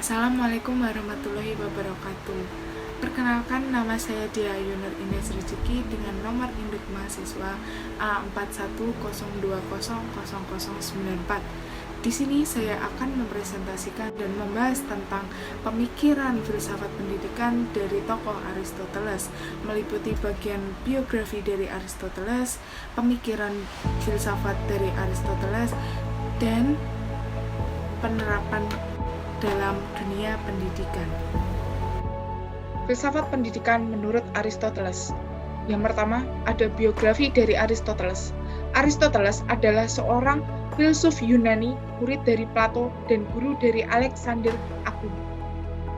Assalamualaikum warahmatullahi wabarakatuh. Perkenalkan, nama saya Dia Yunur Ines Rezeki dengan nomor induk mahasiswa A4102000094. Di sini saya akan mempresentasikan dan membahas tentang pemikiran filsafat pendidikan dari tokoh Aristoteles, meliputi bagian biografi dari Aristoteles, pemikiran filsafat dari Aristoteles, dan penerapan dalam dunia pendidikan. Filsafat pendidikan menurut Aristoteles. Yang pertama, ada biografi dari Aristoteles. Aristoteles adalah seorang filsuf Yunani, murid dari Plato dan guru dari Alexander Agung.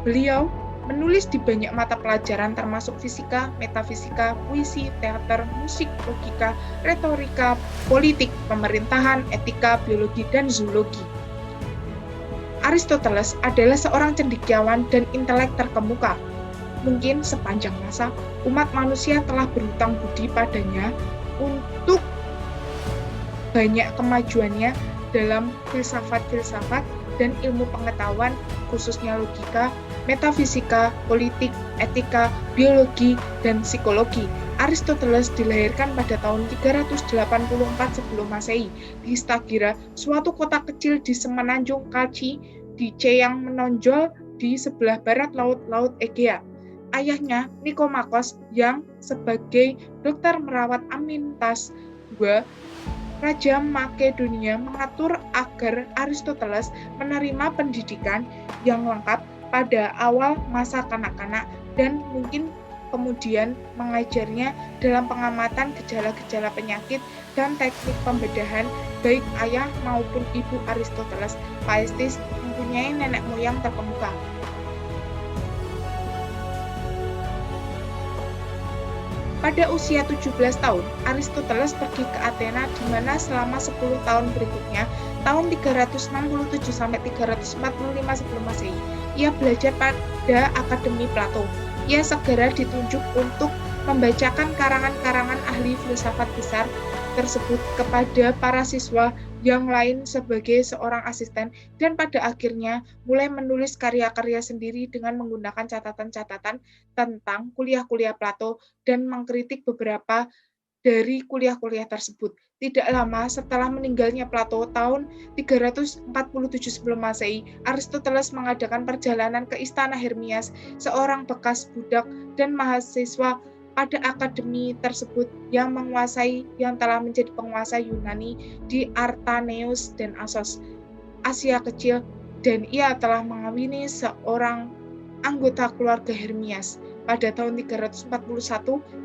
Beliau menulis di banyak mata pelajaran termasuk fisika, metafisika, puisi, teater, musik, logika, retorika, politik, pemerintahan, etika, biologi, dan zoologi. Aristoteles adalah seorang cendekiawan dan intelek terkemuka. Mungkin sepanjang masa, umat manusia telah berhutang budi padanya untuk banyak kemajuannya dalam filsafat-filsafat dan ilmu pengetahuan, khususnya logika, metafisika, politik, etika, biologi, dan psikologi. Aristoteles dilahirkan pada tahun 384 sebelum Masehi di Stagira, suatu kota kecil di semenanjung Kalci, di yang menonjol di sebelah barat Laut Egea. Ayahnya, Nikomakos, yang sebagai dokter merawat Amintas II, Raja Makedonia, mengatur agar Aristoteles menerima pendidikan yang lengkap pada awal masa kanak-kanak dan mungkin kemudian mengajarnya dalam pengamatan gejala-gejala penyakit dan teknik pembedahan. Baik ayah maupun ibu Aristoteles, Paestis, mempunyai nenek moyang terkemuka. Pada usia 17 tahun, Aristoteles pergi ke Athena, di mana selama 10 tahun berikutnya, tahun 367 sampai 345 sebelum Masehi, ia belajar pada Akademi Plato. Ia segera ditunjuk untuk membacakan karangan-karangan ahli filsafat besar tersebut kepada para siswa yang lain sebagai seorang asisten, dan pada akhirnya mulai menulis karya-karya sendiri dengan menggunakan catatan-catatan tentang kuliah-kuliah Plato dan mengkritik beberapa dari kuliah-kuliah tersebut. Tidak lama setelah meninggalnya Plato tahun 347 sebelum Masehi, Aristoteles mengadakan perjalanan ke istana Hermias, seorang bekas budak dan mahasiswa pada akademi tersebut yang telah menjadi penguasa Yunani di Artaneus dan Assos, Asia Kecil, dan ia telah mengawini seorang anggota keluarga Hermias. Pada tahun 341,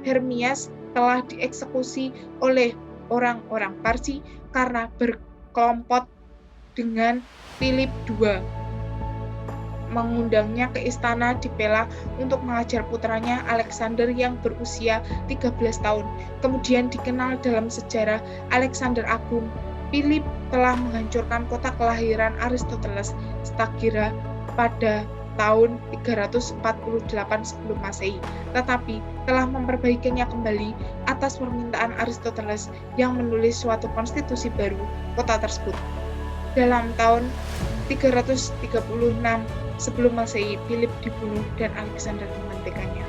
Hermias telah dieksekusi oleh orang-orang Parsi karena berkelompok dengan Philip II, mengundangnya ke istana di Pella untuk mengajar putranya Alexander yang berusia 13 tahun. Kemudian dikenal dalam sejarah Alexander Agung. Philip telah menghancurkan kota kelahiran Aristoteles, Stagira, pada tahun 348 sebelum Masehi, tetapi telah memperbaikinya kembali atas permintaan Aristoteles yang menulis suatu konstitusi baru kota tersebut. Dalam tahun 336 sebelum Masehi, Philip dibunuh dan Alexander menggantikannya.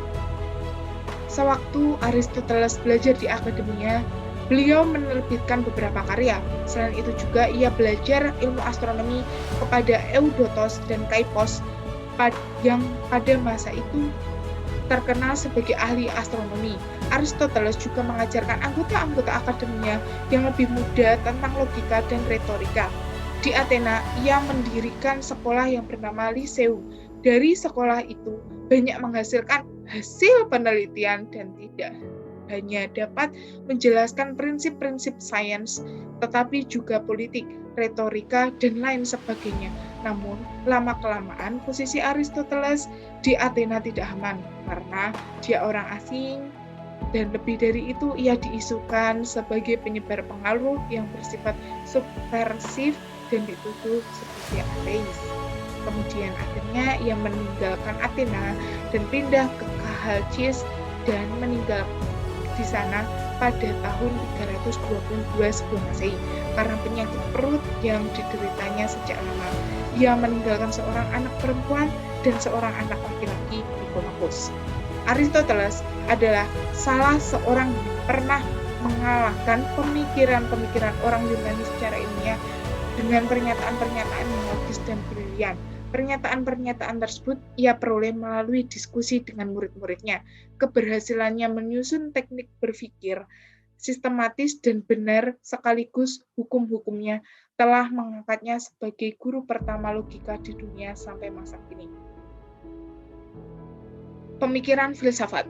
Sewaktu Aristoteles belajar di akademinya, beliau menerbitkan beberapa karya. Selain itu juga ia belajar ilmu astronomi kepada Eudotos dan Kaipos, yang pada masa itu terkenal sebagai ahli astronomi. Aristoteles juga mengajarkan anggota-anggota akademinya yang lebih muda tentang logika dan retorika. Di Athena, ia mendirikan sekolah yang bernama Lyceum. Dari sekolah itu banyak menghasilkan hasil penelitian dan tidak hanya dapat menjelaskan prinsip-prinsip sains, tetapi juga politik, retorika, dan lain sebagainya. Namun, lama-kelamaan posisi Aristoteles di Athena tidak aman karena dia orang asing, dan lebih dari itu ia diisukan sebagai penyebar pengaruh yang bersifat subversif dan dituduh sebagai ateis. Kemudian akhirnya ia meninggalkan Athena dan pindah ke Chalcis dan meninggal di sana pada tahun 322 sebelum Masehi karena penyakit perut yang dideritanya sejak lama. Ia meninggalkan seorang anak perempuan dan seorang anak laki-laki, Nikomakos. Aristoteles adalah salah seorang yang pernah mengalahkan pemikiran-pemikiran orang Yunani secara ilmiah dengan pernyataan-pernyataan yang logis dan brilian. Pernyataan-pernyataan tersebut ia peroleh melalui diskusi dengan murid-muridnya. Keberhasilannya menyusun teknik berpikir sistematis dan benar sekaligus hukum-hukumnya telah mengangkatnya sebagai guru pertama logika di dunia sampai masa kini. Pemikiran filsafat.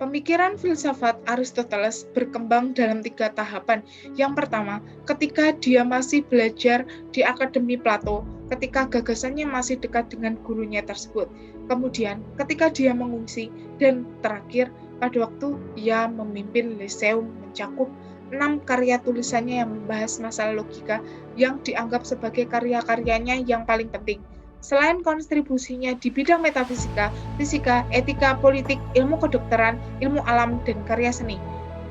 Pemikiran filsafat Aristoteles berkembang dalam 3 tahapan. Yang pertama, ketika dia masih belajar di Akademi Plato, ketika gagasannya masih dekat dengan gurunya tersebut. Kemudian, ketika dia mengungsi, dan terakhir, pada waktu ia memimpin Lyceum mencakup 6 karya tulisannya yang membahas masalah logika yang dianggap sebagai karya-karyanya yang paling penting. Selain kontribusinya di bidang metafisika, fisika, etika, politik, ilmu kedokteran, ilmu alam, dan karya seni.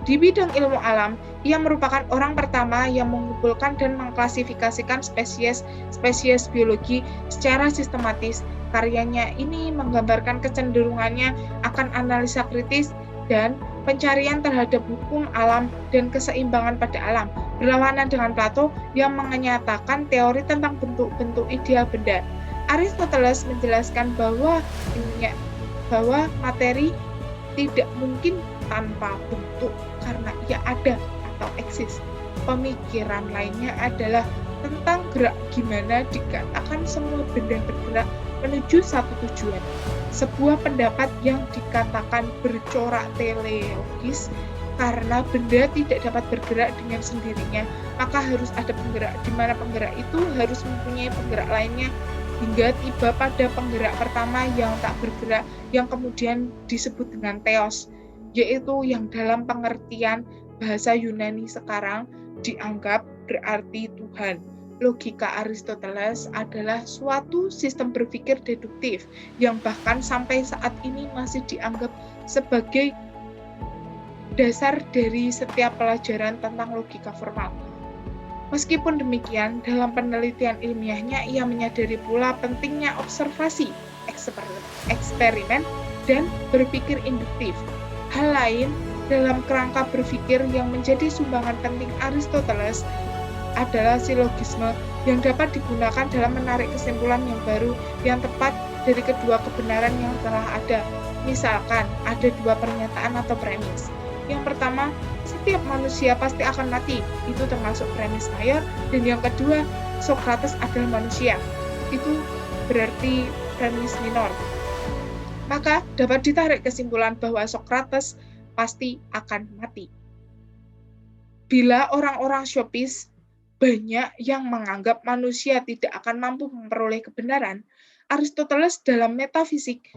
Di bidang ilmu alam, ia merupakan orang pertama yang mengumpulkan dan mengklasifikasikan spesies biologi secara sistematis. Karyanya ini menggambarkan kecenderungannya akan analisa kritis dan pencarian terhadap hukum alam dan keseimbangan pada alam, berlawanan dengan Plato yang menyatakan teori tentang bentuk-bentuk ideal benda. Aristoteles menjelaskan bahwa materi tidak mungkin tanpa bentuk karena ia ada atau eksis. Pemikiran lainnya adalah tentang gerak, gimana dikatakan semua benda bergerak menuju satu tujuan. Sebuah pendapat yang dikatakan bercorak teleologis karena benda tidak dapat bergerak dengan sendirinya, maka harus ada penggerak, di mana penggerak itu harus mempunyai penggerak lainnya hingga tiba pada penggerak pertama yang tak bergerak, yang kemudian disebut dengan theos, yaitu yang dalam pengertian bahasa Yunani sekarang dianggap berarti Tuhan. Logika Aristoteles adalah suatu sistem berpikir deduktif yang bahkan sampai saat ini masih dianggap sebagai dasar dari setiap pelajaran tentang logika formal. Meskipun demikian, dalam penelitian ilmiahnya ia menyadari pula pentingnya observasi, eksperimen, dan berpikir induktif. Hal lain dalam kerangka berpikir yang menjadi sumbangan penting Aristoteles adalah silogisme yang dapat digunakan dalam menarik kesimpulan yang baru yang tepat dari kedua kebenaran yang telah ada. Misalkan, ada 2 pernyataan atau premis. Yang pertama, setiap manusia pasti akan mati. Itu termasuk premis mayor. Dan yang kedua, Socrates adalah manusia. Itu berarti premis minor. Maka dapat ditarik kesimpulan bahwa Socrates pasti akan mati. Bila orang-orang Sophis banyak yang menganggap manusia tidak akan mampu memperoleh kebenaran, Aristoteles dalam metafisik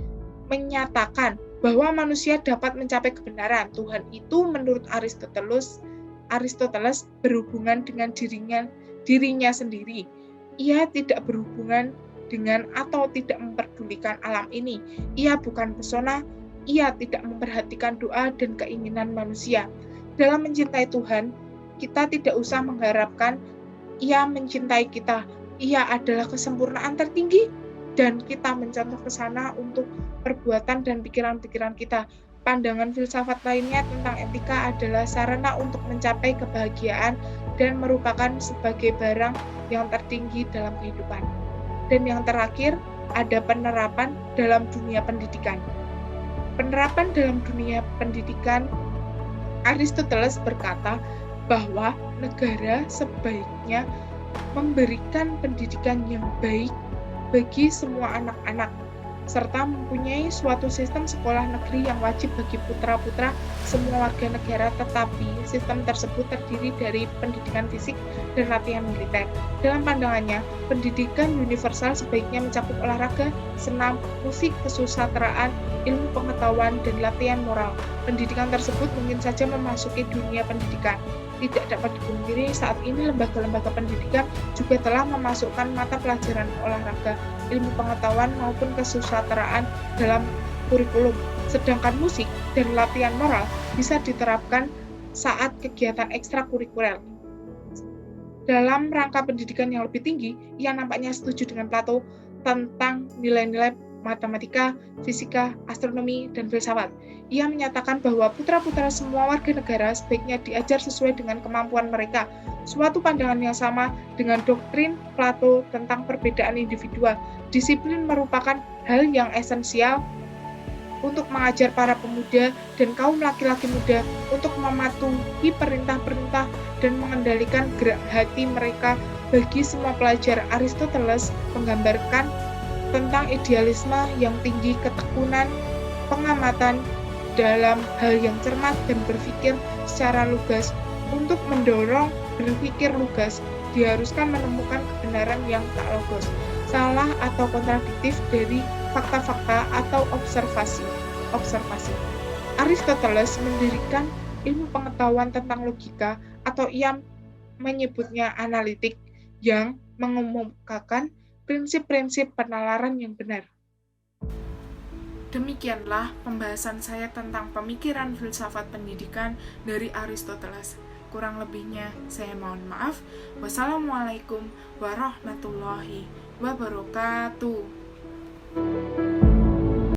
menyatakan bahwa manusia dapat mencapai kebenaran. Tuhan itu menurut Aristoteles berhubungan dengan dirinya sendiri. Ia tidak berhubungan dengan atau tidak memperdulikan alam ini. Ia bukan pesona, ia tidak memperhatikan doa dan keinginan manusia. Dalam mencintai Tuhan, kita tidak usah mengharapkan ia mencintai kita. Ia adalah kesempurnaan tertinggi dan kita mencontoh ke sana untuk perbuatan dan pikiran-pikiran kita. Pandangan filsafat lainnya tentang etika adalah sarana untuk mencapai kebahagiaan dan merupakan sebagai barang yang tertinggi dalam kehidupan. Dan yang terakhir, ada penerapan dalam dunia pendidikan. Penerapan dalam dunia pendidikan, Aristoteles berkata bahwa negara sebaiknya memberikan pendidikan yang baik bagi semua anak-anak, serta mempunyai suatu sistem sekolah negeri yang wajib bagi putra-putra semua warga negara, tetapi sistem tersebut terdiri dari pendidikan fisik dan latihan militer. Dalam pandangannya, pendidikan universal sebaiknya mencakup olahraga, senam, musik, kesusastraan, ilmu pengetahuan, dan latihan moral. Pendidikan tersebut mungkin saja memasuki dunia pendidikan. Tidak dapat dipungkiri, saat ini lembaga-lembaga pendidikan juga telah memasukkan mata pelajaran olahraga, ilmu pengetahuan maupun kesusastraan dalam kurikulum. Sedangkan musik dan latihan moral bisa diterapkan saat kegiatan ekstrakurikuler. Dalam rangka pendidikan yang lebih tinggi, ia nampaknya setuju dengan Plato tentang nilai-nilai matematika, fisika, astronomi, dan filsafat. Ia menyatakan bahwa putra-putra semua warga negara sebaiknya diajar sesuai dengan kemampuan mereka. Suatu pandangan yang sama dengan doktrin Plato tentang perbedaan individual. Disiplin merupakan hal yang esensial untuk mengajar para pemuda dan kaum laki-laki muda untuk mematuhi perintah-perintah dan mengendalikan gerak hati mereka. Bagi semua pelajar, Aristoteles menggambarkan tentang idealisme yang tinggi, ketekunan, pengamatan dalam hal yang cermat dan berpikir secara lugas. Untuk mendorong berpikir lugas, diharuskan menemukan kebenaran yang tak logos, salah atau kontradiktif dari fakta-fakta atau observasi. Aristoteles mendirikan ilmu pengetahuan tentang logika, atau ia menyebutnya analitik, yang mengemukakan prinsip-prinsip penalaran yang benar. Demikianlah pembahasan saya tentang pemikiran filsafat pendidikan dari Aristoteles. Kurang lebihnya saya mohon maaf. Wassalamualaikum warahmatullahi wabarakatuh.